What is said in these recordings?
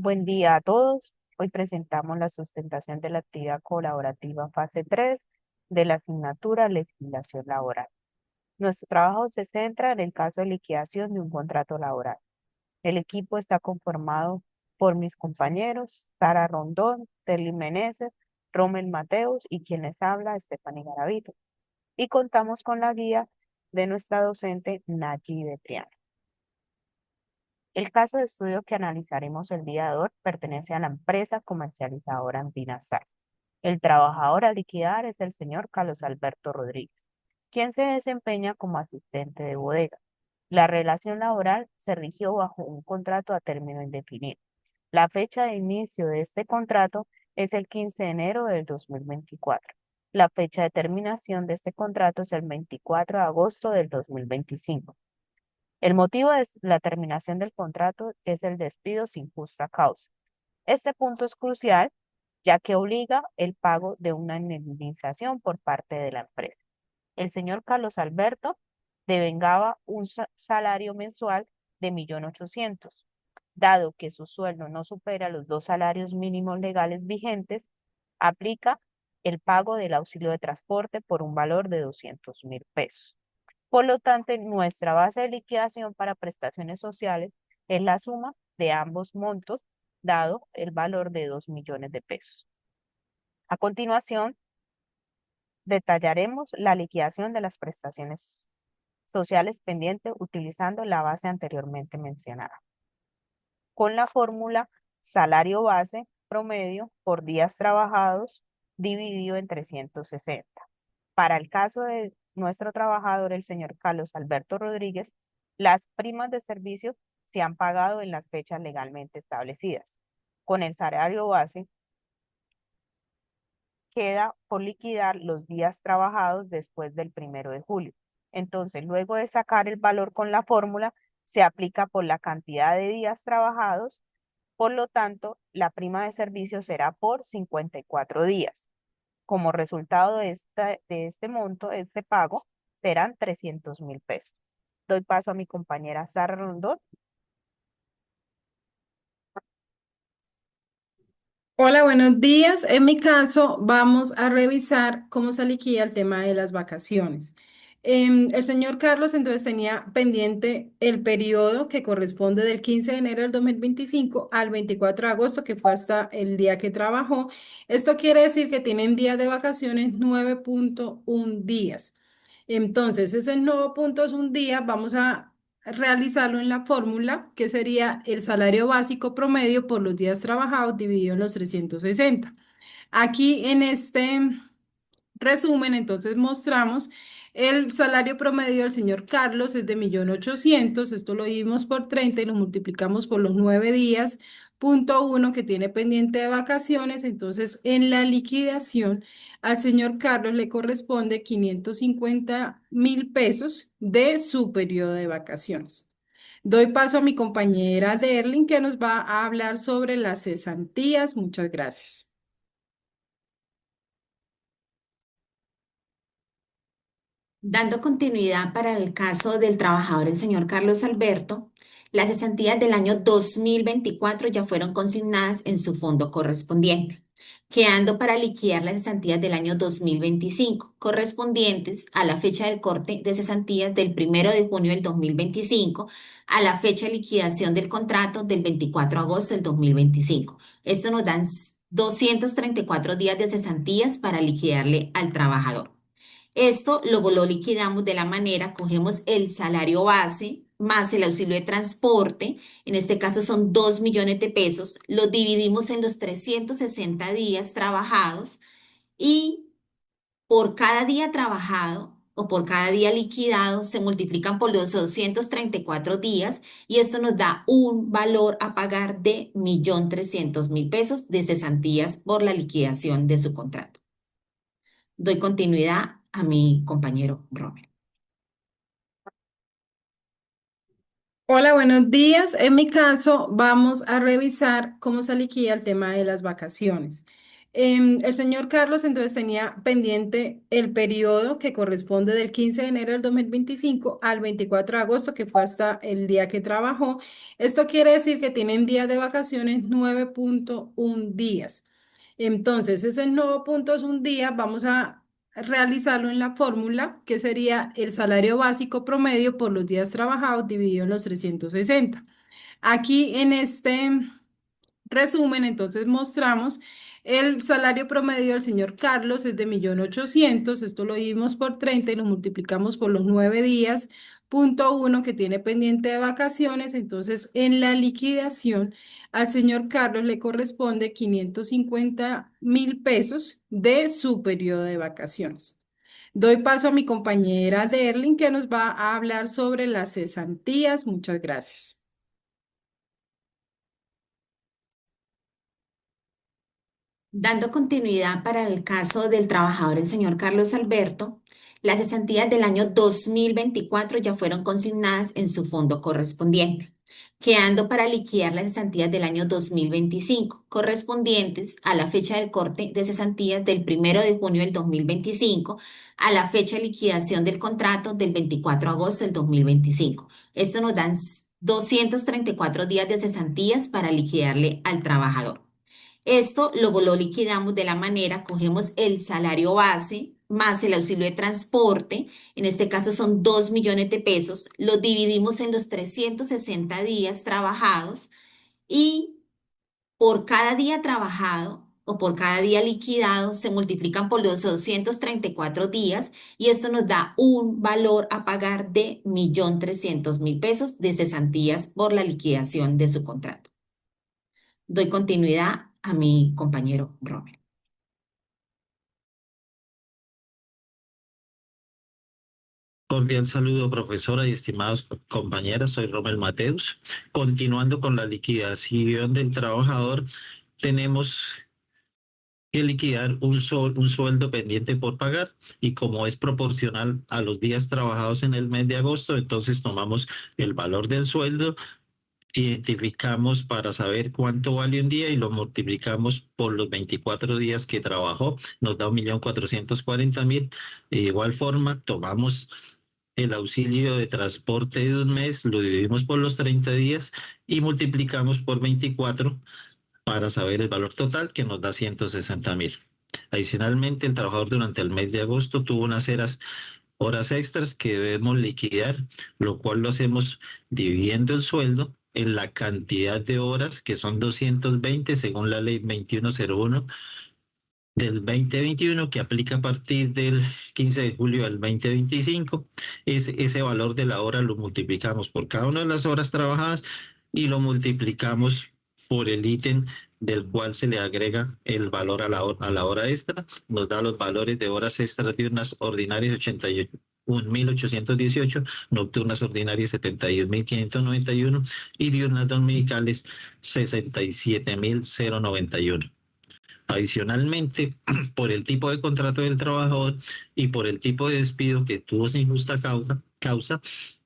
Buen día a todos. Hoy presentamos la sustentación de la actividad colaborativa fase 3 de la asignatura Legislación Laboral. Nuestro trabajo se centra en el caso de liquidación de un contrato laboral. El equipo está conformado por mis compañeros Sara Rondón, Terly Meneses, Rommel Mateus y quien les habla, Stephanie Garavito. Y contamos con la guía de nuestra docente Nayi Betrián. El caso de estudio que analizaremos el día de hoy pertenece a la empresa comercializadora Andina Sal. El trabajador a liquidar es el señor Carlos Alberto Rodríguez, quien se desempeña como asistente de bodega. La relación laboral se rigió bajo un contrato a término indefinido. La fecha de inicio de este contrato es el 15 de enero del 2024. La fecha de terminación de este contrato es el 24 de agosto del 2025. El motivo de la terminación del contrato es el despido sin justa causa. Este punto es crucial ya que obliga el pago de una indemnización por parte de la empresa. El señor Carlos Alberto devengaba un salario mensual de 1.800.000. Dado que su sueldo no supera los dos salarios mínimos legales vigentes, aplica el pago del auxilio de transporte por un valor de 200.000 pesos. Por lo tanto, nuestra base de liquidación para prestaciones sociales es la suma de ambos montos, dado el valor de 2 millones de pesos. A continuación, detallaremos la liquidación de las prestaciones sociales pendientes utilizando la base anteriormente mencionada, con la fórmula salario base promedio por días trabajados dividido en 360. Para el caso de nuestro trabajador, el señor Carlos Alberto Rodríguez, las primas de servicio se han pagado en las fechas legalmente establecidas. Con el salario base queda por liquidar los días trabajados después del 1 de julio. Entonces, luego de sacar el valor con la fórmula, se aplica por la cantidad de días trabajados. Por lo tanto, la prima de servicio será por 54 días. Como resultado de este monto, de este pago, serán 300.000 pesos. Doy paso a mi compañera Sara Rondón. Hola, buenos días. En mi caso, vamos a revisar cómo se liquida el tema de las vacaciones. El señor Carlos entonces tenía pendiente el periodo que corresponde del 15 de enero del 2025 al 24 de agosto, que fue hasta el día que trabajó. Esto quiere decir que tienen días de vacaciones 9.1 días. Entonces, ese 9.1 día vamos a realizarlo en la fórmula, que sería el salario básico promedio por los días trabajados dividido en los 360. Aquí en este resumen, entonces mostramos el salario promedio del señor Carlos es de 1.800.000, esto lo dimos por 30 y lo multiplicamos por los 9 días, punto uno que tiene pendiente de vacaciones, entonces en la liquidación al señor Carlos le corresponde 550.000 pesos de su periodo de vacaciones. Doy paso a mi compañera Derlin que nos va a hablar sobre las cesantías. Muchas gracias. Dando continuidad para el caso del trabajador, el señor Carlos Alberto, las cesantías del año 2024 ya fueron consignadas en su fondo correspondiente, quedando para liquidar las cesantías del año 2025, correspondientes a la fecha del corte de cesantías del 1 de junio del 2025 a la fecha de liquidación del contrato del 24 de agosto del 2025. Esto nos dan 234 días de cesantías para liquidarle al trabajador. Esto lo liquidamos de la manera, cogemos el salario base más el auxilio de transporte, en este caso son 2 millones de pesos, lo dividimos en los 360 días trabajados y por cada día trabajado o por cada día liquidado se multiplican por los 234 días y esto nos da un valor a pagar de 1.300.000 pesos de cesantías por la liquidación de su contrato. Doy continuidad a mi compañero Robert. Hola, buenos días. En mi caso, vamos a revisar cómo se liquida el tema de las vacaciones. El señor Carlos entonces tenía pendiente el periodo que corresponde del 15 de enero del 2025 al 24 de agosto, que fue hasta el día que trabajó. Esto quiere decir que tienen días de vacaciones 9,1 días. Entonces, ese 9,1 días vamos a realizarlo en la fórmula, que sería el salario básico promedio por los días trabajados dividido en los 360. Aquí en este resumen, entonces mostramos el salario promedio del señor Carlos es de 1.800.000, esto lo dimos por 30 y lo multiplicamos por los 9 días, punto uno que tiene pendiente de vacaciones, entonces en la liquidación al señor Carlos le corresponde 550.000 pesos de su periodo de vacaciones. Doy paso a mi compañera Derlin que nos va a hablar sobre las cesantías. Muchas gracias. Dando continuidad para el caso del trabajador, el señor Carlos Alberto, las cesantías del año 2024 ya fueron consignadas en su fondo correspondiente, quedando para liquidar las cesantías del año 2025, correspondientes a la fecha del corte de cesantías del 1 de junio del 2025 a la fecha de liquidación del contrato del 24 de agosto del 2025. Esto nos dan 234 días de cesantías para liquidarle al trabajador. Esto lo liquidamos de la manera, cogemos el salario base más el auxilio de transporte, en este caso son 2 millones de pesos, lo dividimos en los 360 días trabajados y por cada día trabajado o por cada día liquidado se multiplican por los 234 días y esto nos da un valor a pagar de 1.300.000 pesos de cesantías por la liquidación de su contrato. Doy continuidad a mi compañero Robert. Cordial saludo, profesora y estimados compañeras. Soy Rommel Mateus. Continuando con la liquidación del trabajador, tenemos que liquidar un sueldo pendiente por pagar y como es proporcional a los días trabajados en el mes de agosto, entonces tomamos el valor del sueldo, identificamos para saber cuánto vale un día y lo multiplicamos por los 24 días que trabajó, nos da 1.440.000. De igual forma, tomamos el auxilio de transporte de un mes, lo dividimos por los 30 días y multiplicamos por 24 para saber el valor total que nos da 160.000. Adicionalmente, el trabajador durante el mes de agosto tuvo unas horas extras que debemos liquidar, lo cual lo hacemos dividiendo el sueldo en la cantidad de horas, que son 220 según la ley 2101 del 2021, que aplica a partir del 15 de julio al 2025. Ese valor de la hora lo multiplicamos por cada una de las horas trabajadas y lo multiplicamos por el ítem del cual se le agrega el valor a la hora extra. Nos da los valores de horas extras diurnas ordinarias 81.818, nocturnas ordinarias 71.591 y diurnas dominicales 67.091. Adicionalmente, por el tipo de contrato del trabajador y por el tipo de despido que tuvo sin justa causa,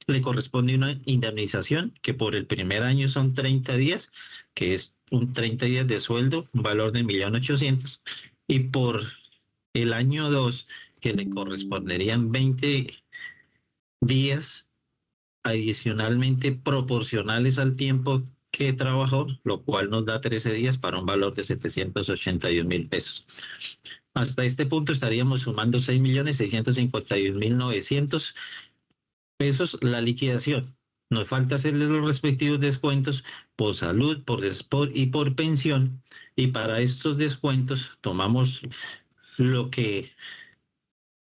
le corresponde una indemnización que por el primer año son 30 días, que es un 30 días de sueldo, un valor de 1.800.000, y por el año 2, que le corresponderían 20 días adicionalmente proporcionales al tiempo que trabajó, lo cual nos da 13 días para un valor de 781.000 pesos. Hasta este punto estaríamos sumando 6.651.900 pesos la liquidación. Nos falta hacerle los respectivos descuentos por salud, por desport y por pensión. Y para estos descuentos tomamos lo que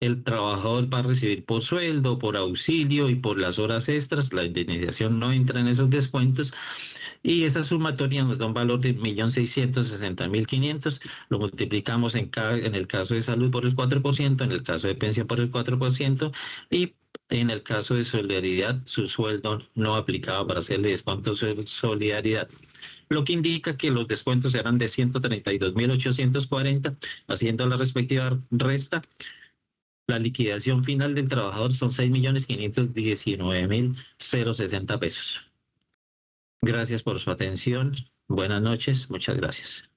el trabajador va a recibir por sueldo, por auxilio y por las horas extras. La indemnización no entra en esos descuentos. Y esa sumatoria nos da un valor de 1.660.500. Lo multiplicamos en el caso de salud por el 4%, en el caso de pensión por el 4%, y en el caso de solidaridad, su sueldo no aplicaba para hacerle descuento de solidaridad. Lo que indica que los descuentos serán de 132.840, haciendo la respectiva resta. La liquidación final del trabajador son 6.519.060 pesos. Gracias por su atención. Buenas noches. Muchas gracias.